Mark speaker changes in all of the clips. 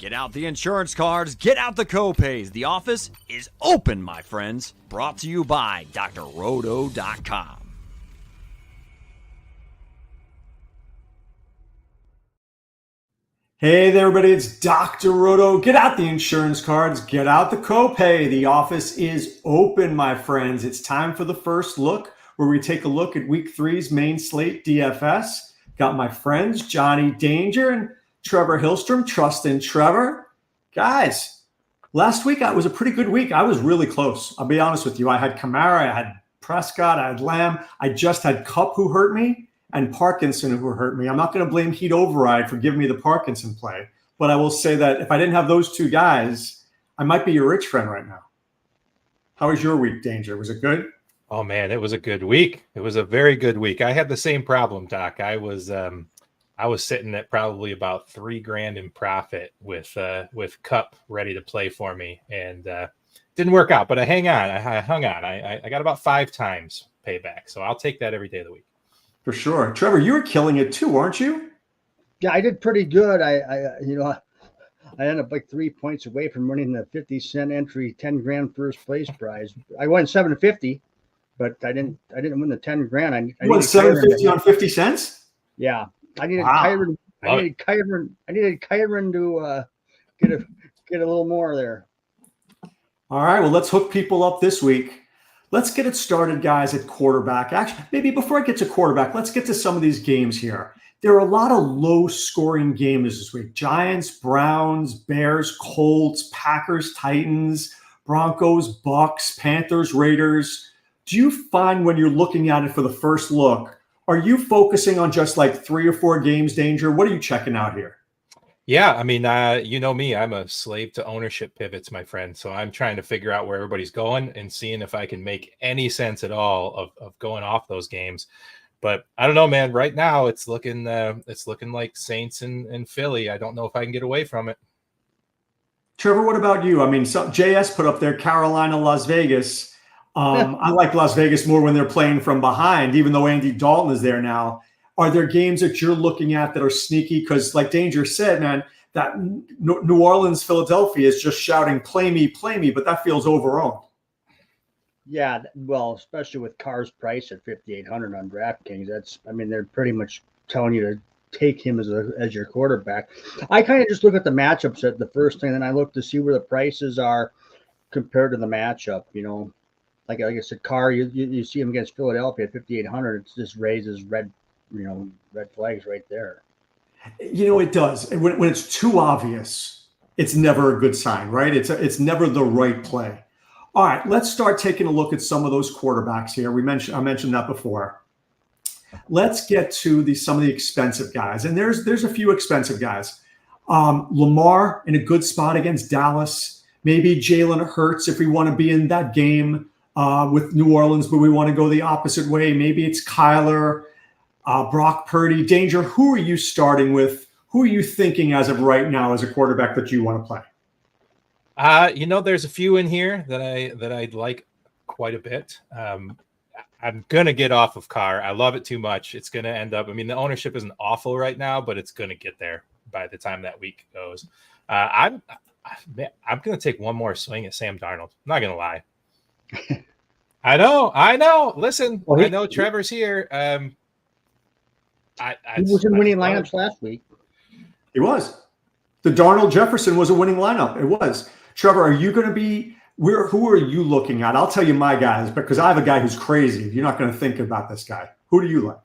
Speaker 1: Get out the insurance cards, get out the copays. The office is open, my friends. Brought to you by drroto.com.
Speaker 2: Hey there, everybody. It's Dr. Roto. Get out the insurance cards, get out the copay. The office is open, my friends. It's time for the first look, where we take a look at Week 3's main slate DFS. Got my friends, Jonny Danger and Trevor Hillstrom. Trust in Trevor. Guys, last week was a pretty good week. I was really close. I'll be honest with you. I had Kamara, I had Prescott, I had Lamb. I just had Kupp, who hurt me, and Parkinson, who hurt me. I'm not going to blame Heat Override for giving me the Parkinson play, but I will say that if I didn't have those two guys, I might be your rich friend right now. How was your week, Danger? Was it good?
Speaker 3: Oh man, it was a good week. It was a very good week. I had the same problem, Doc. I was sitting at probably about $3,000 in profit with Kupp ready to play for me, and didn't work out. But I hung on. I got about 5 times payback, so I'll take that every day of the week.
Speaker 2: For sure. Trevor, you were killing it too, aren't you?
Speaker 4: Yeah, I did pretty good. I ended up like 3 points away from winning the 50-cent entry $10,000 first place prize. I won $750, but I didn't win the $10,000.
Speaker 2: You won $750 on 50 cents?
Speaker 4: Yeah, I needed
Speaker 2: Wow.
Speaker 4: Kyron. I needed Kyron to get a little more there.
Speaker 2: All right, well, let's hook people up this week. Let's get it started, guys, at quarterback. Actually, maybe before I get to quarterback, let's get to some of these games here. There are a lot of low-scoring games this week. Giants, Browns, Bears, Colts, Packers, Titans, Broncos, Bucks, Panthers, Raiders. Do you find when you're looking at it for the first look, are you focusing on just like 3 or 4 games, Danger? What are you checking out here?
Speaker 3: Yeah, I mean, you know me, I'm a slave to ownership pivots, my friend. So I'm trying to figure out where everybody's going and seeing if I can make any sense at all of going off those games. But I don't know, man. Right now, it's looking like Saints and Philly. I don't know if I can get away from it.
Speaker 2: Trevor, what about you? I mean, JS put up there Carolina, Las Vegas. I like Las Vegas more when they're playing from behind, even though Andy Dalton is there now. Are there games that you're looking at that are sneaky? Because like Danger said, man, that New Orleans, Philadelphia is just shouting, play me, but that feels overowned.
Speaker 4: Yeah, well, especially with Carr's price at $5,800 on DraftKings, they're pretty much telling you to take him as your quarterback. I kind of just look at the matchups at the first thing, and then I look to see where the prices are compared to the matchup. You know, like I said, Carr, you see him against Philadelphia at $5,800. It just raises red flags right there.
Speaker 2: You know, it does. And when it's too obvious, it's never a good sign, right? It's never the right play. All right, let's start taking a look at some of those quarterbacks here. I mentioned that before. Let's get to some of the expensive guys, and there's a few expensive guys. Lamar in a good spot against Dallas. Maybe Jalen Hurts if we want to be in that game with New Orleans, but we want to go the opposite way. Maybe it's Kyler. Brock Purdy. Danger, who are you starting with? Who are you thinking as of right now as a quarterback that you want to play?
Speaker 3: There's a few in here that I'd like quite a bit. I'm going to get off of Carr. I love it too much. It's going to end up, the ownership isn't awful right now, but it's going to get there by the time that week goes. I'm going to take one more swing at Sam Darnold. I'm not going to lie. I know. Listen, I know Trevor's here.
Speaker 4: He was in winning lineups last week.
Speaker 2: He was. The Darnold Jefferson was a winning lineup. It was. Trevor, are you going to be who are you looking at? I'll tell you my guys, because I have a guy who's crazy. You're not going to think about this guy. Who do you like?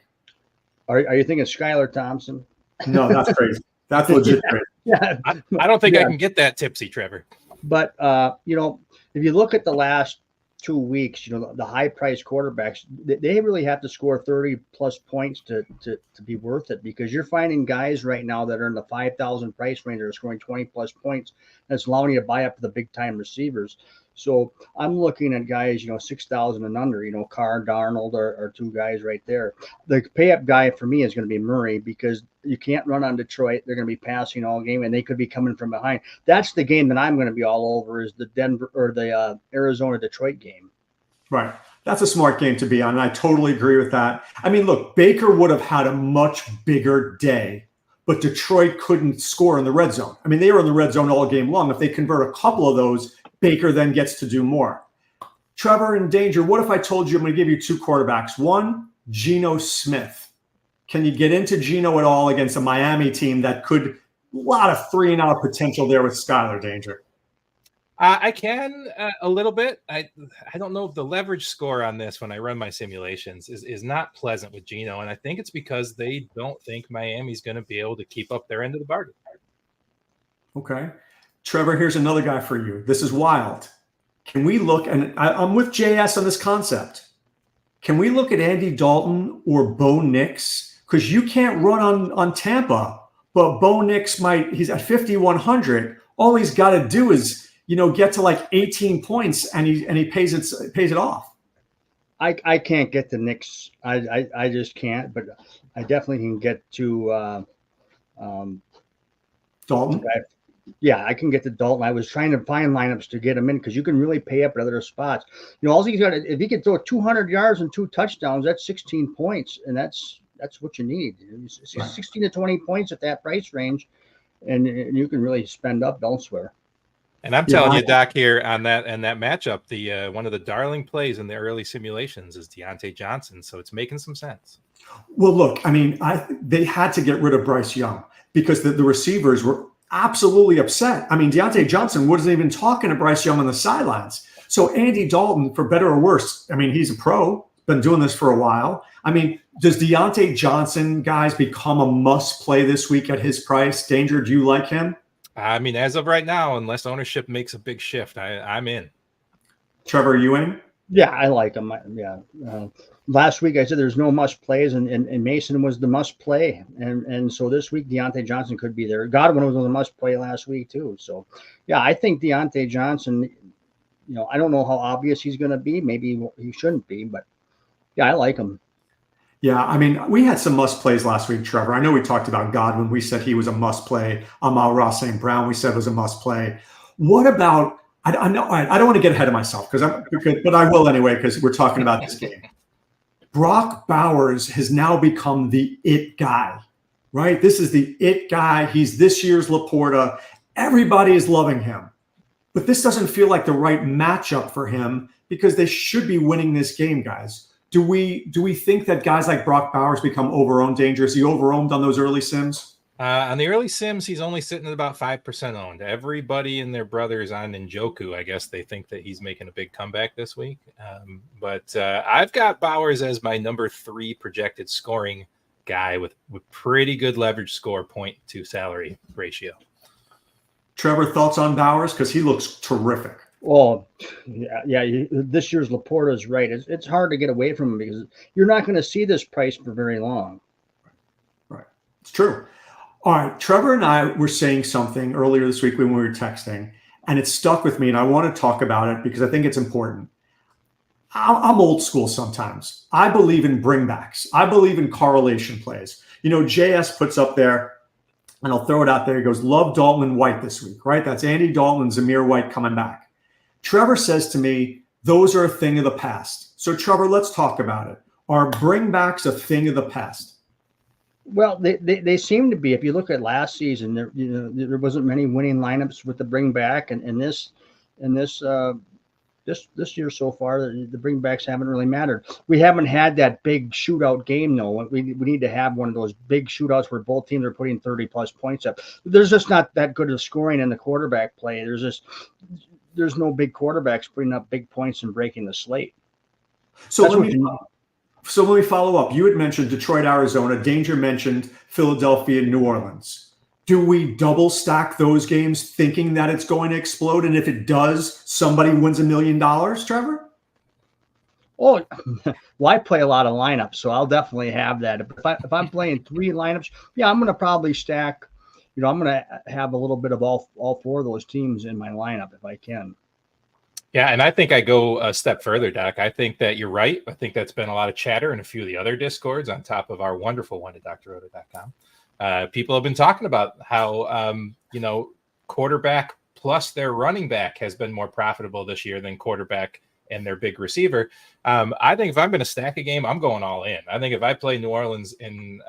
Speaker 4: Are you thinking Skylar Thompson?
Speaker 2: No, that's crazy. That's legit crazy.
Speaker 3: Yeah. I don't think I can get that tipsy, Trevor.
Speaker 4: But if you look at the last 2 weeks, the high priced quarterbacks, they really have to score 30 plus points to be worth it, because you're finding guys right now that are in the 5,000 price range that are scoring 20 plus points. That's allowing you to buy up the big time receivers. So I'm looking at guys, 6,000 and under, Carr, Darnold are 2 guys right there. The pay up guy for me is going to be Murray, because you can't run on Detroit. They're going to be passing all game, and they could be coming from behind. That's the game that I'm going to be all over, is the Denver or the Arizona Detroit game.
Speaker 2: Right. That's a smart game to be on, and I totally agree with that. Look, Baker would have had a much bigger day, but Detroit couldn't score in the red zone. I mean, they were in the red zone all game long. If they convert a couple of those, Baker then gets to do more. Trevor in danger. What if I told you I'm going to give you two quarterbacks? One, Geno Smith. Can you get into Geno at all against a Miami team that could, a lot of 3-and-out potential there with Skylar Danger?
Speaker 3: I can a little bit. I don't know if the leverage score on this when I run my simulations is not pleasant with Geno, and I think it's because they don't think Miami's going to be able to keep up their end of the bargain.
Speaker 2: Okay. Trevor, here's another guy for you. This is wild. Can we look, and I'm with JS on this concept. Can we look at Andy Dalton or Bo Nix? Because you can't run on Tampa, but Bo Nix he's at 5,100. All he's got to do is, get to like 18 points and he pays it off.
Speaker 4: I can't get the Knicks. I just can't, but I definitely can get to
Speaker 2: Dalton.
Speaker 4: Yeah, I can get to Dalton. I was trying to find lineups to get him in because you can really pay up at other spots. All he's got, if he can throw 200 yards and 2 touchdowns, that's 16 points, and that's what you need. 16 to 20 points at that price range, and you can really spend up elsewhere.
Speaker 3: And I'm telling you, Doc, here on that matchup, the one of the darling plays in the early simulations is Deontay Johnson, so it's making some sense.
Speaker 2: Well, look, I mean, they had to get rid of Bryce Young because the receivers were absolutely upset. I mean, Deontay Johnson wasn't even talking to Bryce Young on the sidelines. So Andy Dalton, for better or worse, I mean, he's a pro, been doing this for a while. I mean, does Deontay Johnson, guys, become a must play this week at his price? Danger, do you like him?
Speaker 3: I mean, as of right now, unless ownership makes a big shift, I'm in.
Speaker 2: Trevor, are you in?
Speaker 4: Yeah, I like him. Yeah. Last week I said there's no must plays, and Mason was the must play, and so this week Deontay Johnson could be there. Godwin was on the must play last week too. So, yeah, I think Deontay Johnson. I don't know how obvious he's going to be. Maybe he shouldn't be, but yeah, I like him.
Speaker 2: Yeah, I mean, we had some must plays last week, Trevor. I know we talked about Godwin. We said he was a must play. Amon-Ra St. Brown, we said was a must play. What about? I know I don't want to get ahead of myself but I will anyway because we're talking about this game. Brock Bowers has now become the it guy, right? This is the it guy. He's this year's Laporta. Everybody is loving him. But this doesn't feel like the right matchup for him because they should be winning this game, guys. Do we think that guys like Brock Bowers become over-owned danger? Is he over-owned on those early sims?
Speaker 3: On the early sims, he's only sitting at about 5% owned. Everybody and their brother is on Njoku. I guess they think that he's making a big comeback this week. But I've got Bowers as my number 3 projected scoring guy with pretty good leverage score point to salary ratio.
Speaker 2: Trevor, thoughts on Bowers? Because he looks terrific.
Speaker 4: Oh, yeah. This year's Laporta is right. It's hard to get away from him because you're not going to see this price for very long.
Speaker 2: Right. It's true. All right, Trevor and I were saying something earlier this week when we were texting, and it stuck with me, and I want to talk about it because I think it's important. I'm old school sometimes. I believe in bringbacks. I believe in correlation plays. JS puts up there, and I'll throw it out there. He goes, love Dalton and White this week, right? That's Andy Dalton and Zamir White coming back. Trevor says to me, those are a thing of the past. So, Trevor, let's talk about it. Are bringbacks a thing of the past?
Speaker 4: Well, they seem to be. If you look at last season, there wasn't many winning lineups with the bring back, and this year so far, the bring backs haven't really mattered. We haven't had that big shootout game though. We need to have one of those big shootouts where both teams are putting 30+ points up. There's just not that good of scoring in the quarterback play. There's no big quarterbacks putting up big points and breaking the slate.
Speaker 2: So let me follow up. You had mentioned Detroit, Arizona. Danger mentioned Philadelphia, New Orleans. Do we double stack those games thinking that it's going to explode? And if it does, somebody wins $1 million, Trevor?
Speaker 4: Oh, well, I play a lot of lineups, so I'll definitely have that. If I'm playing 3 lineups, yeah, I'm going to probably stack. I'm going to have a little bit of all 4 of those teams in my lineup if I can.
Speaker 3: Yeah, and I think I go a step further, Doc. I think that you're right. I think that's been a lot of chatter in a few of the other Discords on top of our wonderful one at drroto.com. People have been talking about how, quarterback plus their running back has been more profitable this year than quarterback and their big receiver. I think if I'm going to stack a game, I'm going all in. I think if I play New Orleans in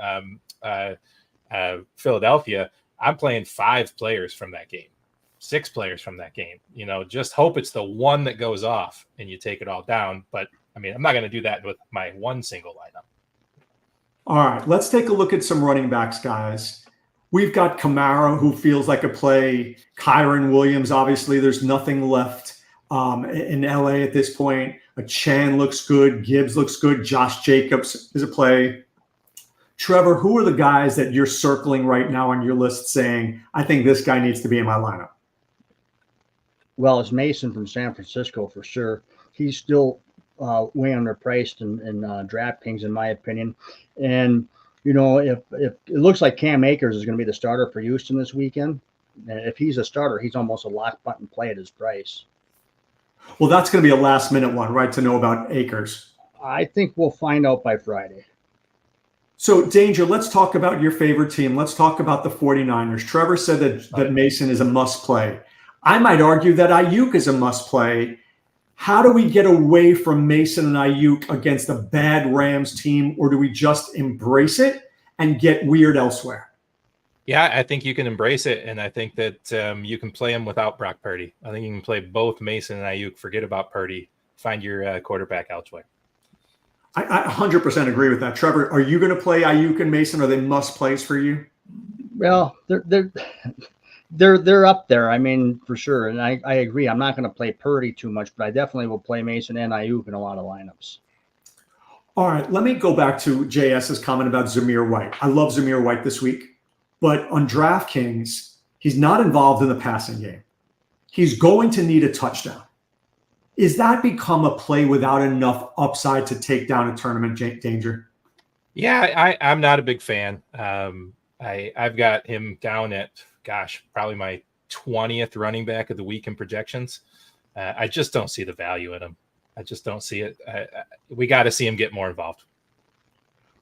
Speaker 3: Philadelphia, I'm playing 5 players from that game, 6 players from that game. Just hope it's the one that goes off and you take it all down. But I mean, I'm not going to do that with my one single lineup.
Speaker 2: All right, let's take a look at some running backs, guys. We've got Kamara, who feels like a play. Kyron Williams, obviously, there's nothing left in LA at this point. Chan looks good. Gibbs looks good. Josh Jacobs is a play. Trevor, who are the guys that you're circling right now on your list saying, I think this guy needs to be in my lineup?
Speaker 4: Well, it's Mason from San Francisco for sure. He's still way underpriced in DraftKings, in my opinion. And, if it looks like Cam Akers is going to be the starter for Houston this weekend, and if he's a starter, he's almost a lock button play at his price.
Speaker 2: Well, that's going to be a last-minute one, right, to know about Akers.
Speaker 4: I think we'll find out by Friday.
Speaker 2: So, Danger, let's talk about your favorite team. Let's talk about the 49ers. Trevor said that Mason is a must-play. I might argue that Ayuk is a must-play. How do we get away from Mason and Ayuk against a bad Rams team, or do we just embrace it and get weird elsewhere?
Speaker 3: Yeah, I think you can embrace it, and I think that you can play him without Brock Purdy. I think you can play both Mason and Ayuk. Forget about Purdy. Find your quarterback elsewhere.
Speaker 2: I 100% agree with that. Trevor, are you going to play Ayuk and Mason? Are they must plays for you?
Speaker 4: Well, they're up there. I mean, for sure. And I agree. I'm not going to play Purdy too much, but I definitely will play Mason and Ayuk in a lot of lineups.
Speaker 2: All right, let me go back to JS's comment about Zamir White. I love Zamir White this week, but on DraftKings, he's not involved in the passing game. He's going to need a touchdown. Is that become a play without enough upside to take down a tournament, Danger?
Speaker 3: Yeah, I'm not a big fan. I've got him down at, probably my 20th running back of the week in projections. I just don't see the value in him. I just don't see it. We got to see him get more involved.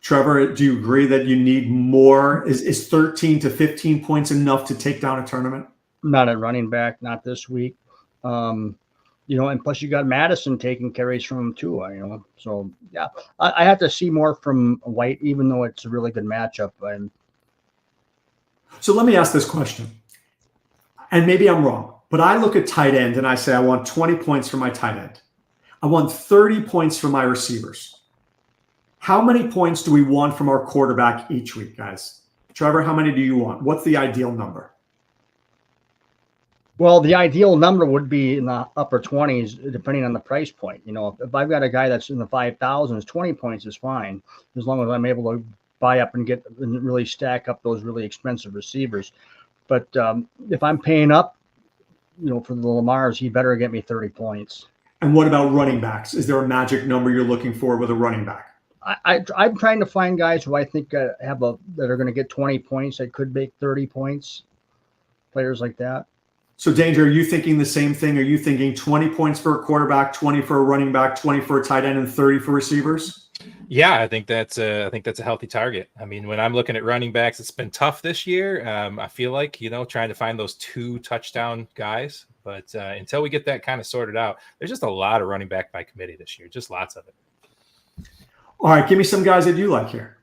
Speaker 2: Trevor, do you agree that you need more? Is 13 to 15 points enough to take down a tournament?
Speaker 4: Not a running back, not this week. And plus you got Madison taking carries from him too. So yeah, I have to see more from White, even though it's a really good matchup.
Speaker 2: So let me ask this question, and maybe I'm wrong, but I look at tight end and I say I want 20 points for my tight end. I want 30 points for my receivers. How many points do we want from our quarterback each week, guys? Trevor, how many do you want? What's the ideal number?
Speaker 4: Well, the ideal number would be in the upper 20s, depending on the price point. If I've got a guy that's in the 5,000s, 20 points is fine, as long as I'm able to buy up and get and really stack up those really expensive receivers. But if I'm paying up, for the Lamars, he better get me 30 points.
Speaker 2: And what about running backs? Is there a magic number you're looking for with a running back?
Speaker 4: I'm trying to find guys who I think that are going to get 20 points that could make 30 points. Players like that.
Speaker 2: So, Danger, are you thinking the same thing? Are you thinking 20 points for a quarterback, 20 for a running back, 20 for a tight end, and 30 for receivers?
Speaker 3: Yeah, I think that's a healthy target. I mean, when I'm looking at running backs, it's been tough this year. I feel like, trying to find those 2 touchdown guys. But until we get that kind of sorted out, there's just a lot of running back by committee this year, just lots of it.
Speaker 2: All right, give me some guys that you like here.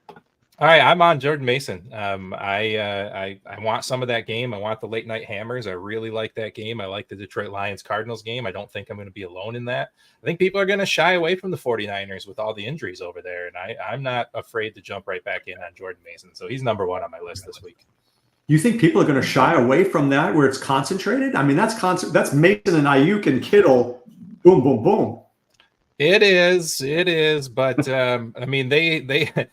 Speaker 3: All right, I'm on Jordan Mason. I want some of that game. I want the late night hammers. I really like that game. I like the Detroit Lions Cardinals game. I don't think I'm going to be alone in that. I think people are going to shy away from the 49ers with all the injuries over there, and I'm not afraid to jump right back in on Jordan Mason. So he's number 1 on my list this week.
Speaker 2: You think people are going to shy away from that where it's concentrated? I mean, that's Mason and Ayuk and Kittle. Boom, boom, boom.
Speaker 3: It is. But I mean, they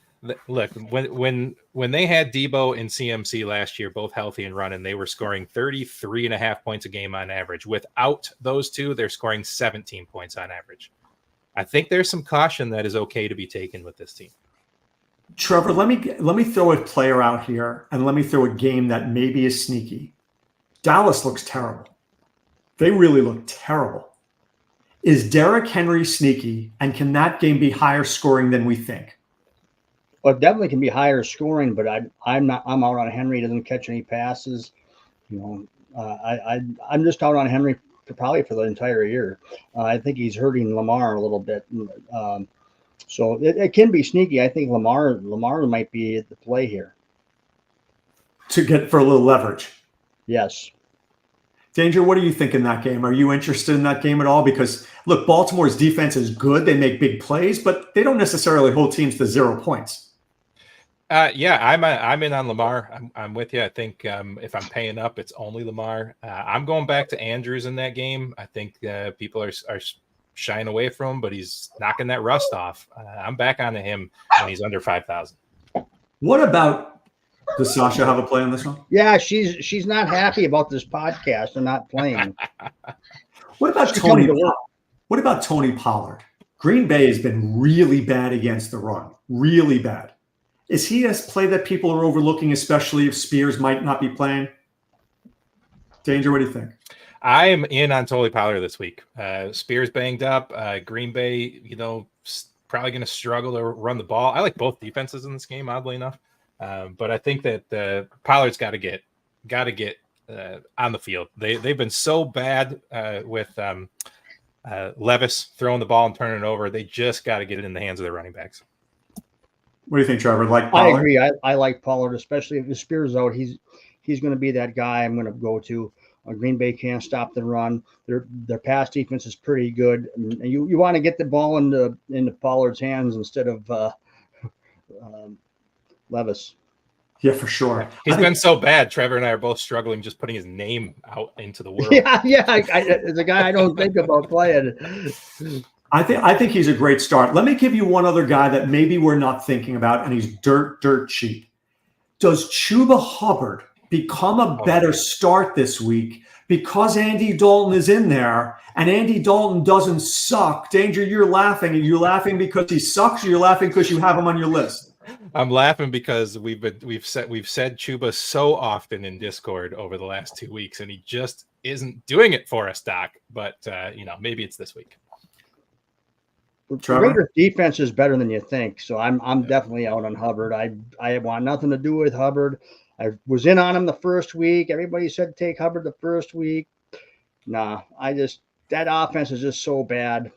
Speaker 3: look, when they had Debo and CMC last year, both healthy and running, they were scoring 33.5 points a game on average. Without those two, they're scoring 17 points on average. I think there's some caution that is okay to be taken with this team.
Speaker 2: Trevor, let me throw a player out here, and let me throw a game that maybe is sneaky. Dallas looks terrible. They really look terrible. Is Derrick Henry sneaky, and can that game be higher scoring than we think?
Speaker 4: Well, it definitely can be higher scoring, but I'm out on Henry. He doesn't catch any passes. I'm just out on Henry probably for the entire year. I think he's hurting Lamar a little bit. So it can be sneaky. I think Lamar might be at the play here.
Speaker 2: to get for a little leverage.
Speaker 4: Yes.
Speaker 2: Danger, what do you think in that game? Are you interested in that game at all? Because look, Baltimore's defense is good. They make big plays, but they don't necessarily hold teams to 0 points.
Speaker 3: Yeah, I'm in on Lamar. I'm with you. I think if I'm paying up, it's only Lamar. I'm going back to Andrews in that game. I think people are shying away from him, but he's knocking that rust off. I'm back onto him when he's under 5,000.
Speaker 2: What about? Does Sasha have a play on this one?
Speaker 4: Yeah, she's not happy about this podcast and not playing.
Speaker 2: What about Tony? What about Tony Pollard? Green Bay has been really bad against the run. Really bad. Is he a play that people are overlooking, especially if Spears might not be playing? Danger, what do you think?
Speaker 3: I'm in on Tony Pollard this week. Spears banged up. Green Bay, probably going to struggle to run the ball. I like both defenses in this game, oddly enough. But I think that Pollard's got to get on the field. They've been so bad with Levis throwing the ball and turning it over. They just got to get it in the hands of their running backs.
Speaker 2: What do you think, Trevor? Like Pollard?
Speaker 4: I agree. I like Pollard, especially if the Spears out. He's going to be that guy I'm going to go to. Green Bay can't stop the run. Their pass defense is pretty good. And you want to get the ball into Pollard's hands instead of Levis.
Speaker 2: Yeah, for sure.
Speaker 3: He's been so bad. Trevor and I are both struggling just putting his name out into the world.
Speaker 4: Yeah. It's a guy I don't think about playing.
Speaker 2: I think he's a great start. Let me give you one other guy that maybe we're not thinking about, and he's dirt cheap. Does Chuba Hubbard become a better start this week because Andy Dalton is in there and Andy Dalton doesn't suck? Danger, you're laughing. Are you laughing because he sucks, or you're laughing because you have him on your list?
Speaker 3: I'm laughing because we've said Chuba so often in Discord over the last 2 weeks, and he just isn't doing it for us, Doc. But maybe it's this week.
Speaker 4: Raiders defense is better than you think, so I'm definitely out on Hubbard. I want nothing to do with Hubbard. I was in on him the first week. Everybody said take Hubbard the first week. Nah, that offense is just so bad.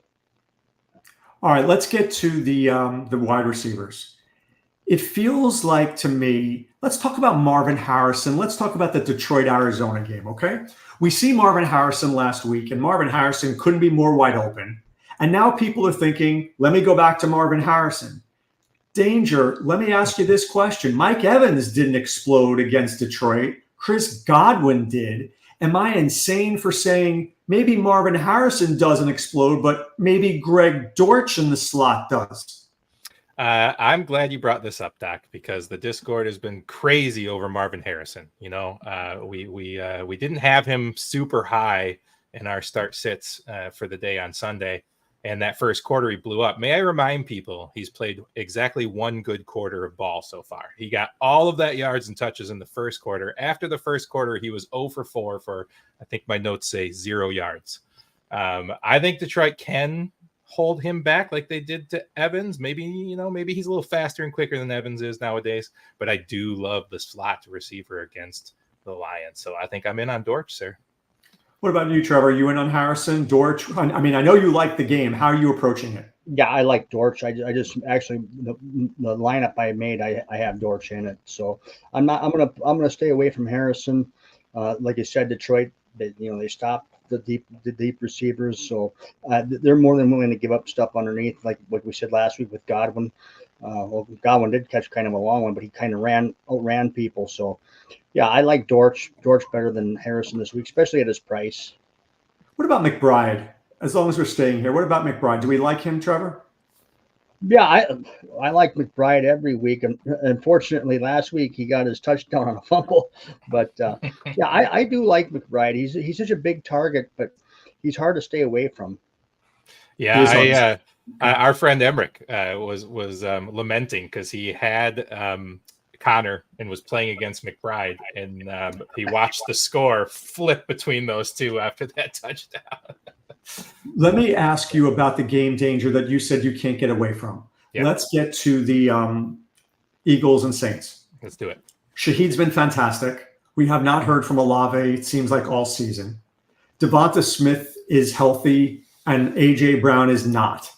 Speaker 2: All right, let's get to the wide receivers. It feels like to me, let's talk about Marvin Harrison. Let's talk about the Detroit-Arizona game, okay? We see Marvin Harrison last week, and Marvin Harrison couldn't be more wide open. And now people are thinking, let me go back to Marvin Harrison. Danger, let me ask you this question. Mike Evans didn't explode against Detroit. Chris Godwin did. Am I insane for saying maybe Marvin Harrison doesn't explode, but maybe Greg Dortch in the slot does?
Speaker 3: I'm glad you brought this up, Doc, because the Discord has been crazy over Marvin Harrison. We didn't have him super high in our start sits for the day on Sunday, and that first quarter he blew up. May I remind people he's played exactly one good quarter of ball so far. He got all of that yards and touches in the first quarter. After the first quarter, he was 0 for 4 for, I think my notes say 0 yards. I think Detroit can hold him back like they did to Evans. Maybe he's a little faster and quicker than Evans is nowadays, but I do love the slot receiver against the Lions. So I think I'm in on Dortch, sir.
Speaker 2: What about you, Trevor? Are you in on Harrison, Dortch? I mean, I know you like the game. How are you approaching it?
Speaker 4: Yeah, I like Dortch. I just actually the lineup I made, I have Dortch in it. So I'm gonna stay away from Harrison. Like you said, Detroit, they stopped the deep receivers, so they're more than willing to give up stuff underneath, like we said last week with Godwin. Godwin did catch kind of a long one, but he kind of outran people. So yeah, I like Dortch better than Harrison this week, especially at his price.
Speaker 2: What about McBride? As long as we're staying here, what about McBride? Do we like him, Trevor?
Speaker 4: Yeah, I like McBride every week. And unfortunately, last week he got his touchdown on a fumble. But yeah, I do like McBride. He's such a big target, but he's hard to stay away from.
Speaker 3: Yeah, our friend Emmerich was lamenting because he had Connor and was playing against McBride, and he watched the score flip between those two after that touchdown.
Speaker 2: Let me ask you about the game, Danger, that you said you can't get away from. Yep. Let's get to the Eagles and Saints.
Speaker 3: Let's do it.
Speaker 2: Shaheed's been fantastic. We have not heard from Olave, it seems like, all season. Devonta Smith is healthy, and A.J. Brown is not.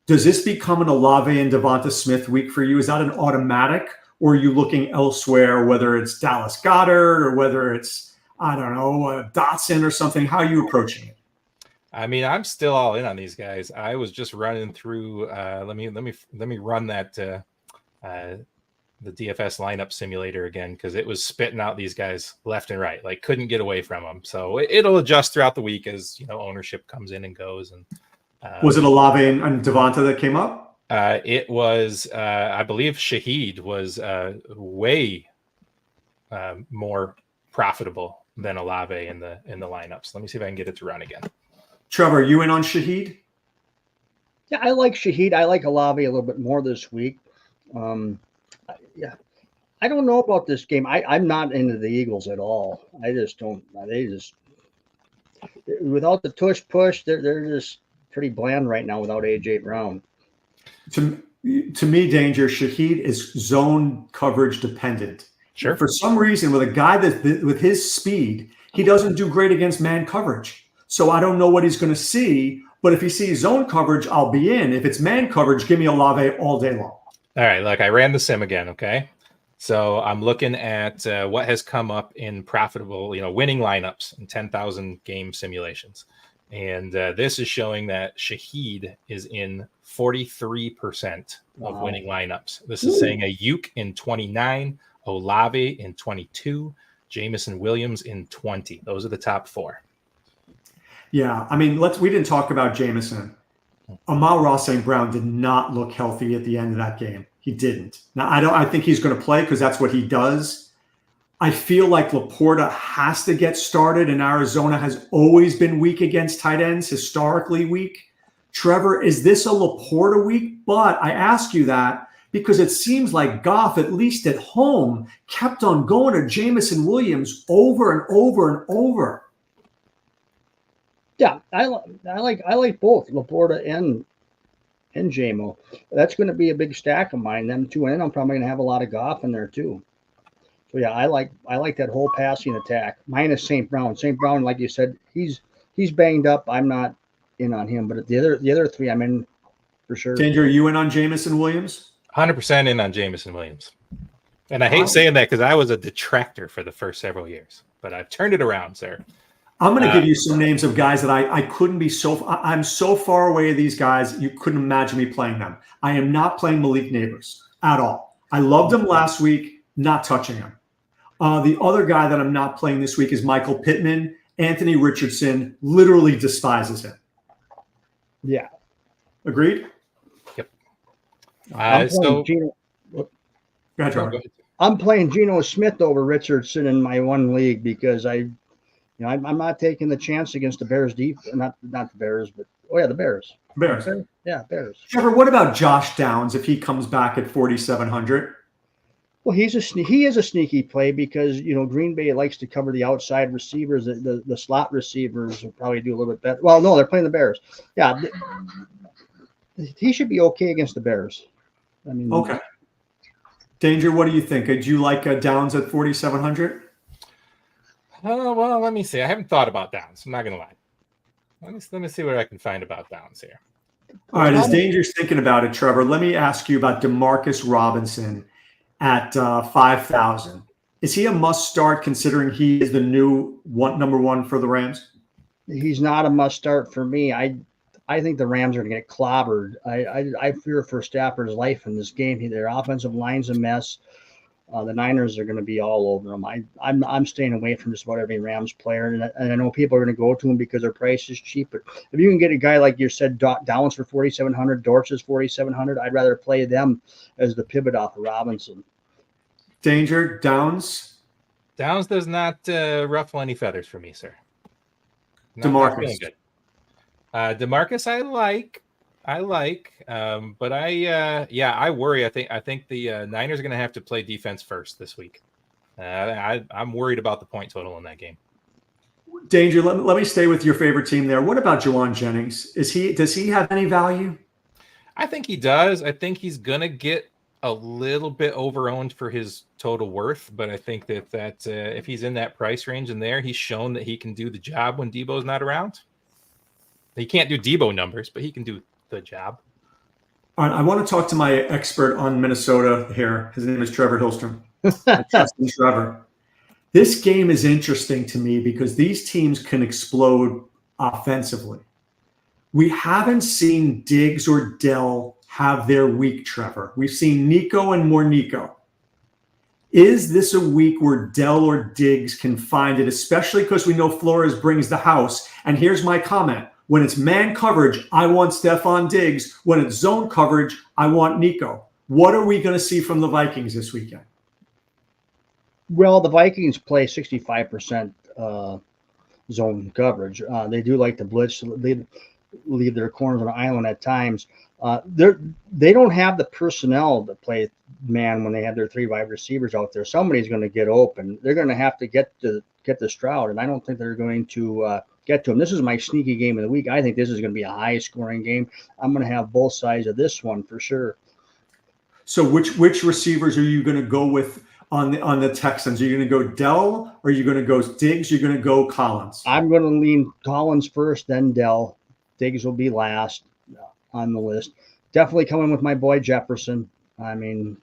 Speaker 2: Does this become an Olave and Devonta Smith week for you? Is that an automatic, or are you looking elsewhere, whether it's Dallas Goedert or whether it's, I don't know, Dotson or something? How are you approaching it?
Speaker 3: I mean, I'm still all in on these guys. I was just running through. Let me run that the DFS lineup simulator again, because it was spitting out these guys left and right. Like, couldn't get away from them. So it'll adjust throughout the week as ownership comes in and goes. And
Speaker 2: was it Olave and Devonta that came up?
Speaker 3: It was, I believe, Shaheed was way more profitable than Olave in the lineups. Let me see if I can get it to run again.
Speaker 2: Trevor, you in on Shaheed?
Speaker 4: Yeah, I like Shaheed. I like Olave a little bit more this week. Yeah, I don't know about this game. I'm not into the Eagles at all. I just don't. They just, without the tush push, they're just pretty bland right now without AJ Brown.
Speaker 2: To me, Danger, Shaheed is zone coverage dependent.
Speaker 3: Sure.
Speaker 2: For some reason, with a guy that with his speed, he doesn't do great against man coverage. So I don't know what he's going to see. But if he sees zone coverage, I'll be in. If it's man coverage, give me Olave all day long.
Speaker 3: All right, look, I ran the sim again, okay? So I'm looking at what has come up in profitable, winning lineups in 10,000 game simulations. And this is showing that Shaheed is in 43% of winning lineups. This is saying Ayuk in 29, Olave in 22, Jameson Williams in 20. Those are the top four.
Speaker 2: Yeah, I mean, we didn't talk about Jameson. Amon-Ra St. Brown did not look healthy at the end of that game. He didn't. Now, I think he's going to play because that's what he does. I feel like Laporta has to get started, and Arizona has always been weak against tight ends, historically weak. Trevor, is this a Laporta week? But I ask you that because it seems like Goff, at least at home, kept on going to Jameson Williams over and over and over.
Speaker 4: Yeah, I like both Laporta and JMO. That's going to be a big stack of mine. Them two, and I'm probably going to have a lot of Goff in there too. So yeah, I like that whole passing attack minus St. Brown. St. Brown, like you said, he's banged up. I'm not in on him, but the other three, I'm in for sure.
Speaker 2: Danger, are you in on Jameson Williams?
Speaker 3: 100% in on Jameson Williams. And I hate saying that because I was a detractor for the first several years, but I've turned it around, sir.
Speaker 2: I'm going to give you some names of guys that I couldn't be I'm so far away of these guys, you couldn't imagine me playing them. I am not playing Malik Neighbors at all. I loved him last week, not touching him. The other guy that I'm not playing this week is Michael Pittman. Anthony Richardson literally despises him.
Speaker 4: Yeah.
Speaker 2: Agreed?
Speaker 3: Yep.
Speaker 2: Go ahead, Trevor.
Speaker 4: I'm playing Geno Smith over Richardson in my one league because I'm not taking the chance against the Bears not the Bears, but the Bears.
Speaker 2: Bears.
Speaker 4: Yeah, Bears.
Speaker 2: Trevor, what about Josh Downs if he comes back at 4,700?
Speaker 4: Well, he is a sneaky play because Green Bay likes to cover the outside receivers. The slot receivers will probably do a little bit better. Well, no, they're playing the Bears. Yeah, he should be okay against the Bears. I mean,
Speaker 2: okay. Danger, what do you think? Do you like Downs at 4,700?
Speaker 3: Well, let me see. I haven't thought about Downs. I'm not going to lie. Let me see what I can find about Downs here.
Speaker 2: All right, as Danger's thinking about it, Trevor, let me ask you about Demarcus Robinson at 5,000. Is he a must start considering he is the new number one for the Rams?
Speaker 4: He's not a must start for me. I think the Rams are going to get clobbered. I fear for Stafford's life in this game. Their offensive line's a mess. The Niners are going to be all over them. I'm staying away from just about every Rams player, and I know people are going to go to him because their price is cheap. But if you can get a guy like you said, Downs for 4,700, Dortch is 4,700, I'd rather play them as the pivot off of Robinson.
Speaker 2: Danger, Downs.
Speaker 3: Downs does not ruffle any feathers for me, sir.
Speaker 2: Demarcus.
Speaker 3: Not good. Demarcus, I like, but I worry. I think the Niners are going to have to play defense first this week. I'm worried about the point total in that game.
Speaker 2: Danger, let me stay with your favorite team there. What about Juwan Jennings? Does he have any value?
Speaker 3: I think he does. I think he's going to get a little bit over-owned for his total worth, but I think that if he's in that price range in there, he's shown that he can do the job when Debo's not around. He can't do Debo numbers, but he can do the job.
Speaker 2: All right, I want to talk to my expert on Minnesota here. His name is Trevor Hillstrom. I trust in Trevor. This game is interesting to me because these teams can explode offensively. We haven't seen Diggs or Dell have their week, Trevor. We've seen Nico and more Nico. Is this a week where Dell or Diggs can find it, especially because we know Flores brings the house? And here's my comment. When it's man coverage, I want Stephon Diggs. When it's zone coverage, I want Nico. What are we going to see from the Vikings this weekend?
Speaker 4: Well, the Vikings play 65% zone coverage. They do like to blitz, leave their corners on an island at times. They don't have the personnel to play man when they have their 3 wide receivers out there. Somebody's going to get open. They're going to have to get to Stroud, and I don't think they're going to get to him. This is my sneaky game of the week. I think this is going to be a high-scoring game. I'm going to have both sides of this one for sure.
Speaker 2: So which receivers are you going to go with on the Texans? Are you going to go Dell, or are you going to go Diggs? You're going to go Collins?
Speaker 4: I'm going to lean Collins first, then Dell. Diggs will be last on the list. Definitely coming with my boy Jefferson. I mean,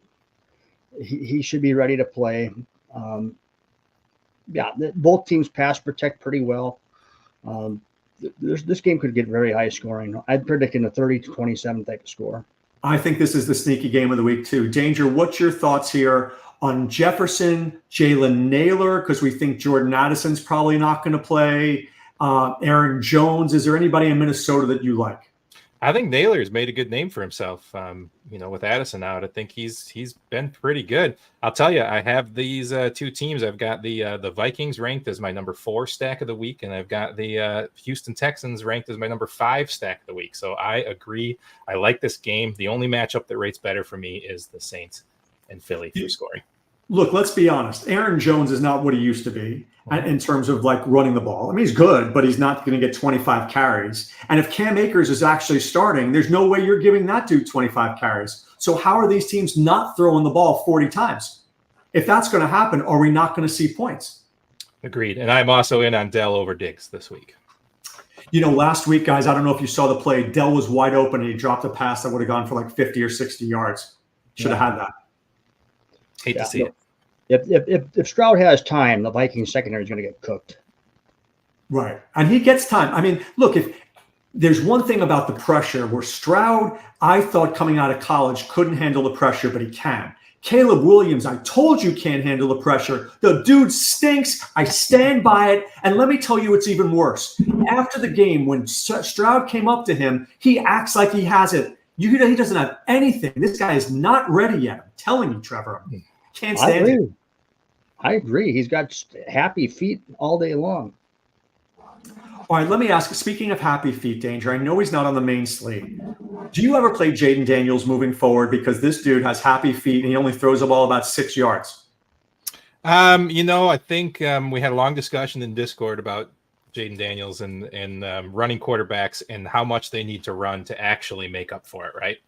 Speaker 4: he should be ready to play. Both teams pass protect pretty well. This game could get very high scoring. I'd predict in a 30-27 type of score.
Speaker 2: I think this is the sneaky game of the week too. Danger, what's your thoughts here on Jefferson, Jalen Naylor, because we think Jordan Addison's probably not going to play, Aaron Jones? Is there anybody in Minnesota that you like?
Speaker 3: I think Naylor's made a good name for himself. With Addison out, I think he's been pretty good. I'll tell you, I have these 2 teams. I've got the Vikings ranked as my number 4 stack of the week, and I've got the Houston Texans ranked as my number 5 stack of the week. So I agree. I like this game. The only matchup that rates better for me is the Saints and Philly for scoring.
Speaker 2: Look, let's be honest. Aaron Jones is not what he used to be in terms of like running the ball. I mean, he's good, but he's not going to get 25 carries. And if Cam Akers is actually starting, there's no way you're giving that dude 25 carries. So how are these teams not throwing the ball 40 times? If that's going to happen, are we not going to see points?
Speaker 3: Agreed. And I'm also in on Dell over Diggs this week.
Speaker 2: Last week, guys, I don't know if you saw the play. Dell was wide open and he dropped a pass that would have gone for like 50 or 60 yards. Should have had that.
Speaker 3: Hate to see it.
Speaker 4: If Stroud has time, the Vikings secondary is going to get cooked.
Speaker 2: Right. And he gets time. I mean, look, if there's one thing about the pressure where Stroud, I thought coming out of college, couldn't handle the pressure, but he can. Caleb Williams, I told you can't handle the pressure. The dude stinks. I stand by it. And let me tell you, it's even worse. After the game, when Stroud came up to him, he acts like he has it. He doesn't have anything. This guy is not ready yet. I'm telling you, Trevor. Can't stand it.
Speaker 4: I agree. He's got happy feet all day long.
Speaker 2: All right, let me ask, speaking of happy feet, Danger, I know he's not on the main slate. Do you ever play Jaden Daniels moving forward? Because this dude has happy feet and he only throws the ball about 6 yards.
Speaker 3: I think we had a long discussion in Discord about Jaden Daniels and running quarterbacks and how much they need to run to actually make up for it, right?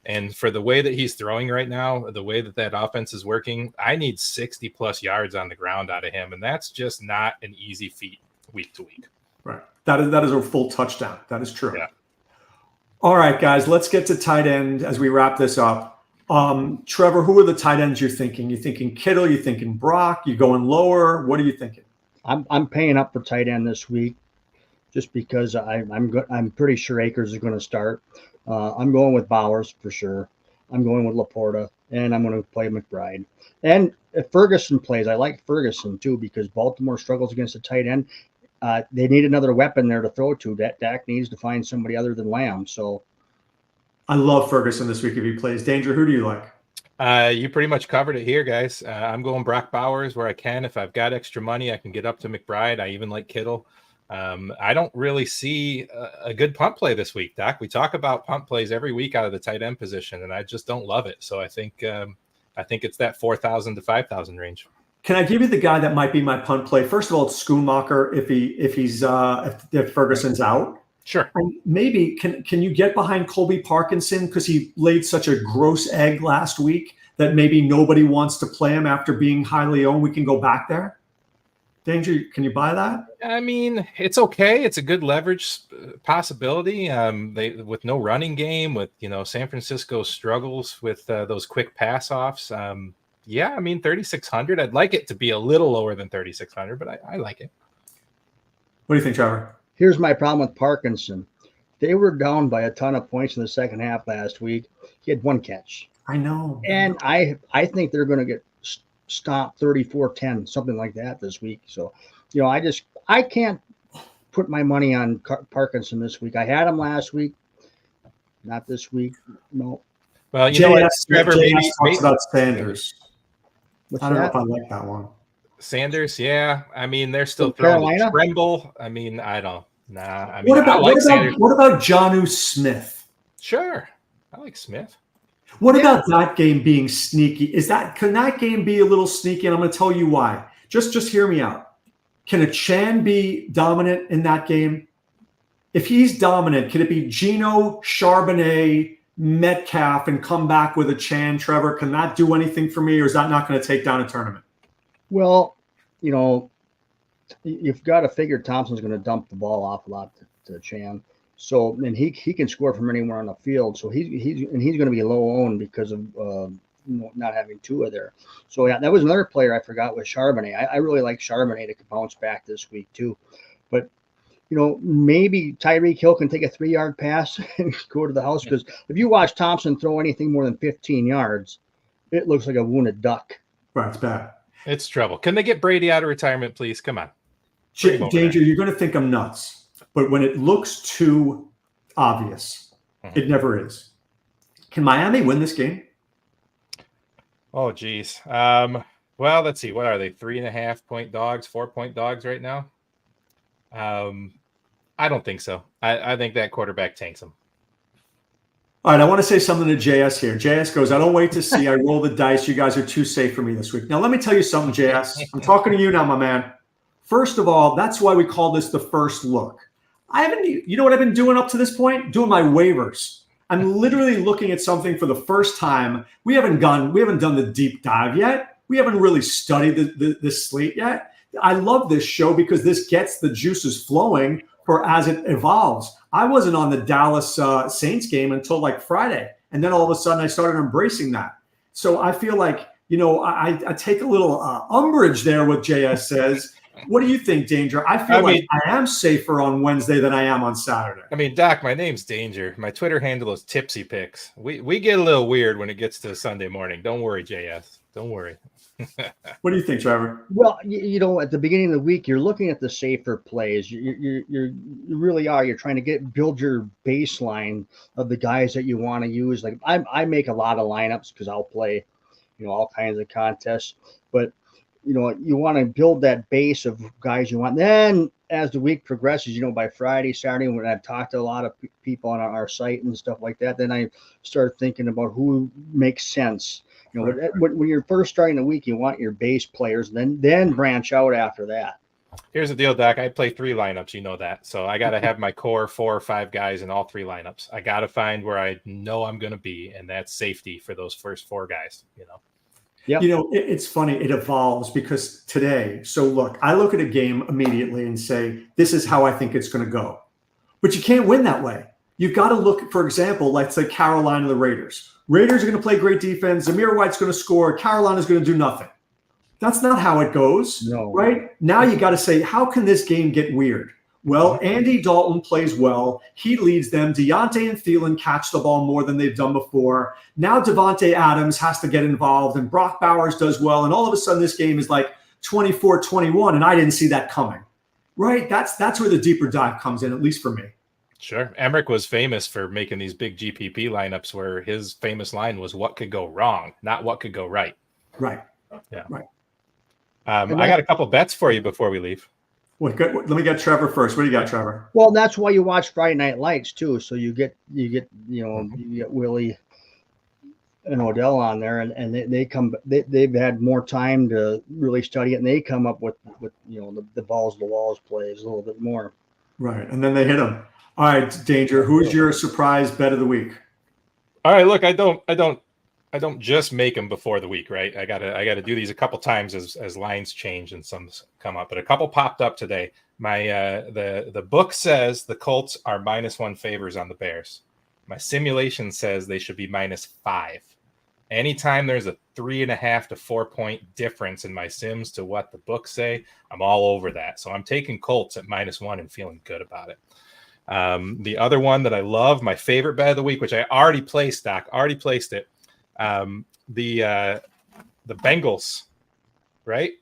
Speaker 3: And for the way that he's throwing right now, the way that offense is working, I need 60-plus yards on the ground out of him, and that's just not an easy feat week to week.
Speaker 2: Right. That is a full touchdown. That is true.
Speaker 3: Yeah.
Speaker 2: All right, guys, let's get to tight end as we wrap this up. Trevor, who are the tight ends you're thinking? You thinking Kittle? You thinking Brock? You going lower? What are you thinking?
Speaker 4: I'm paying up for tight end this week, just because I'm pretty sure Akers is going to start. I'm going with Bowers for sure. I'm going with Laporta, and I'm going to play McBride. And if Ferguson plays, I like Ferguson too, because Baltimore struggles against the tight end. They need another weapon there to throw to. That Dak needs to find somebody other than Lamb. So
Speaker 2: I love Ferguson this week if he plays. Danger, who do you like?
Speaker 3: You pretty much covered it here, guys. I'm going Brock Bowers where I can. If I've got extra money, I can get up to McBride. I even like Kittle. I don't really see a good punt play this week, Doc. We talk about punt plays every week out of the tight end position, and I just don't love it. So I think it's that 4,000 to 5,000 range.
Speaker 2: Can I give you the guy that might be my punt play? First of all, it's Schoonmaker if Ferguson's out.
Speaker 3: Sure.
Speaker 2: And maybe can you get behind Colby Parkinson because he laid such a gross egg last week that maybe nobody wants to play him after being highly owned? We can go back there. Danger, can you buy that?
Speaker 3: I mean, it's okay. It's a good leverage possibility. They with no running game, with San Francisco struggles with those quick pass offs. Yeah, I mean 3,600. I'd like it to be a little lower than 3,600, but I like it.
Speaker 2: What do you think, Trevor?
Speaker 4: Here's my problem with Parkinson. They were down by a ton of points in the second half last week. He had one catch.
Speaker 2: I know.
Speaker 4: And I think they're going to get stopped 34-10, something like that this week. So, I can't put my money on Parkinson this week. I had him last week, not this week. No.
Speaker 3: Well, you know what, Trevor, maybe
Speaker 2: talks about Sanders.
Speaker 4: What's
Speaker 2: I don't know
Speaker 4: that?
Speaker 2: if I like that one.
Speaker 3: Sanders, yeah. I mean, they're still
Speaker 4: From
Speaker 3: throwing
Speaker 4: Carolina?
Speaker 3: Tremble. I mean, I don't. Nah. I mean,
Speaker 2: What about
Speaker 3: Sanders.
Speaker 2: what about Jonny Smith?
Speaker 3: Sure, I like Smith.
Speaker 2: What about that game being sneaky? Can that game be a little sneaky? And I'm going to tell you why. Just hear me out. Can a Chan be dominant in that game? If he's dominant, can it be Geno, Charbonnet, Metcalf, and come back with a Chan, Trevor? Can that do anything for me, or is that not going to take down a tournament?
Speaker 4: Well, you've got to figure Thompson's going to dump the ball off a lot to Chan. So, and he can score from anywhere on the field. So he's going to be low owned because of not having Tua there. So yeah, that was another player I forgot was Charbonnet. I really like Charbonnet to bounce back this week too. But maybe Tyreek Hill can take a 3-yard pass and go to the house, because if you watch Thompson throw anything more than 15 yards, it looks like a wounded duck.
Speaker 2: Right, it's bad.
Speaker 3: It's trouble. Can they get Brady out of retirement, please? Come on.
Speaker 2: Danger, you're going to think I'm nuts. But when it looks too obvious, it never is. Can Miami win this game?
Speaker 3: Oh, geez. Well, let's see. What are they? 3.5-point dogs, 4-point dogs right now? I don't think so. I think that quarterback tanks them.
Speaker 2: All right, I want to say something to JS here. JS goes, I don't wait to see. I roll the dice. You guys are too safe for me this week. Now, let me tell you something, JS. I'm talking to you now, my man. First of all, that's why we call this the first look. You know what I've been doing up to this point? Doing my waivers. I'm literally looking at something for the first time. We haven't done the deep dive yet. We haven't really studied the slate yet. I love this show because this gets the juices flowing for as it evolves. I wasn't on the Dallas Saints game until like Friday. And then all of a sudden I started embracing that. So I feel like, I take a little umbrage there what JS says. What do you think, Danger? I feel like I am safer on Wednesday than I am on Saturday.
Speaker 3: I mean, Doc, my name's Danger. My Twitter handle is Tipsy Picks. We get a little weird when it gets to Sunday morning. Don't worry, JS. Don't worry.
Speaker 2: What do you think, Trevor?
Speaker 4: Well, at the beginning of the week, you're looking at the safer plays. You really are. You're trying to build your baseline of the guys that you want to use. Like I make a lot of lineups because I'll play, all kinds of contests. But you want to build that base of guys you want. Then as the week progresses, by Friday, Saturday, when I've talked to a lot of people on our site and stuff like that, then I start thinking about who makes sense. When you're first starting the week, you want your base players, then branch out after that.
Speaker 3: Here's the deal, Doc. I play 3 lineups. You know that. So I got to have my core 4 or 5 guys in all 3 lineups. I got to find where I know I'm going to be, and that's safety for those first 4 guys,
Speaker 4: Yep.
Speaker 2: It's funny. It evolves because today, so look, I look at a game immediately and say, this is how I think it's going to go. But you can't win that way. You've got to look, for example, let's say Carolina, the Raiders. Raiders are going to play great defense. Zamir White's going to score. Carolina's going to do nothing. That's not how it goes,
Speaker 4: no.
Speaker 2: Right? Now you got to say, how can this game get weird? Well, Andy Dalton plays well. He leads them. Deontay and Thielen catch the ball more than they've done before. Now Devontae Adams has to get involved, and Brock Bowers does well. And all of a sudden, this game is like 24-21, and I didn't see that coming. Right? That's where the deeper dive comes in, at least for me.
Speaker 3: Sure. Emmerich was famous for making these big GPP lineups where his famous line was what could go wrong, not what could go right.
Speaker 2: Right.
Speaker 3: Yeah.
Speaker 2: Right.
Speaker 3: I got a couple bets for you before we leave.
Speaker 2: Let me get Trevor first. What do you got, Trevor?
Speaker 4: Well, that's why you watch Friday Night Lights too. So you get Willie and Odell on there, and they've had more time to really study it, and they come up with the balls to the walls plays a little bit more.
Speaker 2: Right, and then they hit them. All right, Danger. Who's your surprise bet of the week?
Speaker 3: All right, look, I don't don't just make them before the week, right? I gotta do these a couple times as lines change and some come up, but a couple popped up today. My the book says the Colts are -1 favors on the Bears. My simulation says they should be -5. Anytime there's a 3.5 to 4 point difference in my sims to what the books say, I'm all over that. So I'm taking Colts at -1 and feeling good about it. The other one that I love, my favorite bet of the week, which I already placed, Doc, it. The Bengals, right?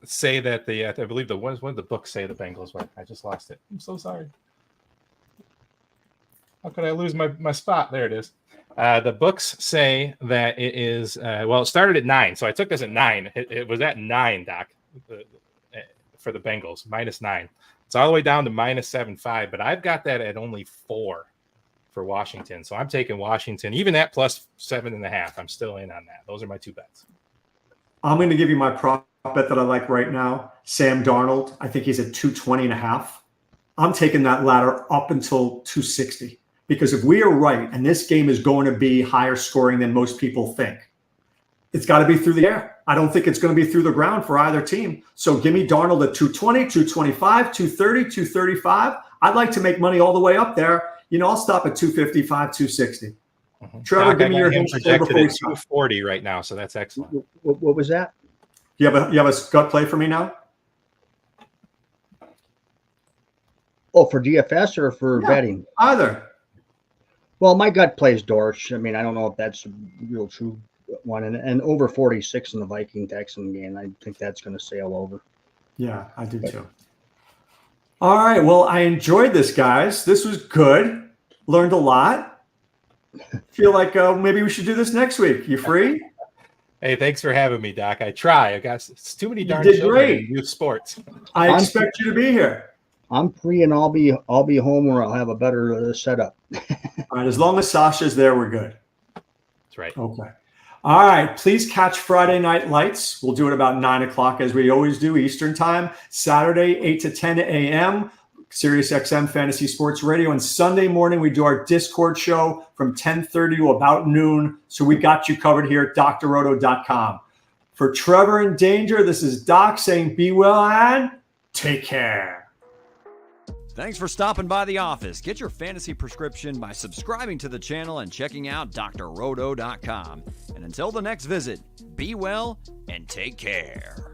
Speaker 3: Say that I believe what did the book say the Bengals were? I just lost it. I'm so sorry. How could I lose my spot? There it is. The books say that it is, it started at 9. So I took this at 9. It was at 9, Doc, for the Bengals, -9. It's all the way down to -7.5, but I've got that at only 4 for Washington. So I'm taking Washington, even at +7.5. I'm still in on that. Those are my 2 bets.
Speaker 2: I'm going to give you my prop bet that I like right now. Sam Darnold. I think he's at 220.5. I'm taking that ladder up until 260. Because if we are right, and this game is going to be higher scoring than most people think, it's got to be through the air. I don't think it's going to be through the ground for either team. So give me Darnold at 220, 225, 230, 235. I'd like to make money all the way up there. I'll stop at 255, 260. Mm-hmm. Trevor, give me your hint
Speaker 3: projected at 240 right now, so that's excellent.
Speaker 4: What was that?
Speaker 2: You have a gut play for me now?
Speaker 4: Oh, for DFS or for betting?
Speaker 2: Either.
Speaker 4: Well, my gut plays Dortch. I mean, I don't know if that's a real true one. And over 46 in the Viking-Texan game, I think that's going to sail over.
Speaker 2: Yeah, I do too. All right. Well, I enjoyed this, guys. This was good. Learned a lot. Feel like maybe we should do this next week. You free?
Speaker 3: Hey, thanks for having me, Doc. I try. It's too many darn
Speaker 2: shows in
Speaker 3: youth sports.
Speaker 2: I expect you to be here.
Speaker 4: I'm free, and I'll be home where I'll have a better setup.
Speaker 2: All right, as long as Sasha's there, we're good.
Speaker 3: That's right.
Speaker 2: Okay. All right. Please catch Friday Night Lights. We'll do it about 9 o'clock as we always do Eastern time. Saturday, 8 to 10 a.m. Sirius XM Fantasy Sports Radio. And Sunday morning, we do our Discord show from 10:30 to about noon. So we got you covered here at drroto.com. For Trevor in Danger, this is Doc saying be well and take care.
Speaker 1: Thanks for stopping by the office. Get your fantasy prescription by subscribing to the channel and checking out drroto.com. And until the next visit, be well and take care.